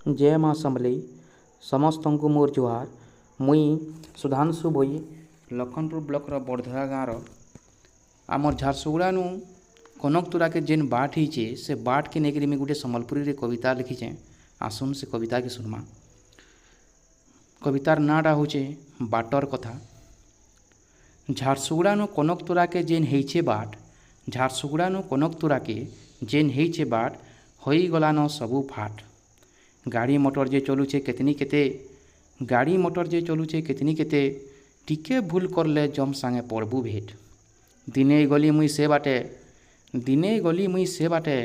जय माँ समलेई समस्त को मोर जुहार। मुई सुधांशु भोई लखनपुर ब्लॉक बड़धरा गाँव आमर झारसुगुड़ा नु कनकतुरा के जेन बाट होइछे से बाट के नेकरी में गोटे सम्बलपुरी रे कविता लिखिछे। आसुन से कविता के सुनमा। कवितार नाटा होचे बाटर कथा। झारसुगुड़ा नु कनकतुरा के जेन हेइछे बाट, झारसुगुड़ा नु कनकतुरा के जेन हेइछे बाट, होई गलान सबू फाट। गाड़ी मोटर जे चलुछे केतनी केते, गाड़ी मोटर जे चलुछे केतनी केते, टिके भूल करले जम सांगे पड़बू भेट। दिने गली मुई से बाटे, दिने गली मुई से बाटे,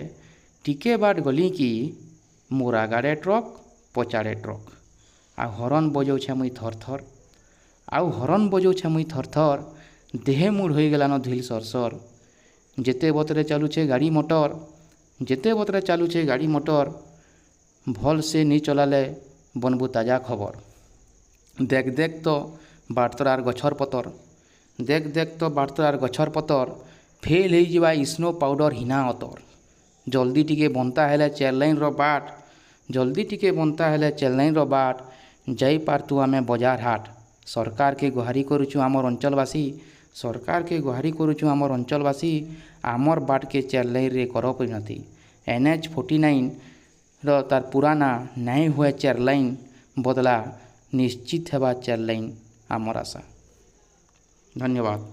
टिके बाट गली की मोर आगाड़े ट्रक पचाड़े ट्रक। आ हरन बजाउछे मुई थर थर, आउ हरन बजाउछे मुई थर थर, देहे मुड़ हो गलान धिल सरसर। जेते बतरे चलुछे गाड़ी मोटर, जेते बतरे चलुछे गाड़ी मोटर, भल से नी चलाले बनबू ताजा खबर। देख देख तो बाटतरार गछर पतर, देख देख तो बाटतरार गछर पतर, फेल हो जावा स्नो पाउडर हिना अतर। जल्दी टिके बनता हेले चेर लाइन रो बाट, जल्दी टिके बनता हेले चेर लाइन रो बाट, जाई पारतु आमे बजार हाट। सरकार के गुहारी करुचु आमर अंचलवासी, सरकार के गुहारी करुचु आमर अंचलवासी, आमर बाट के चेर लाइन रे कर परिणति। NH-49 तार पुराना नहीं हुए चेर लाइन बदला निश्चित हेबा चेर लाइन आमर आशा। धन्यवाद।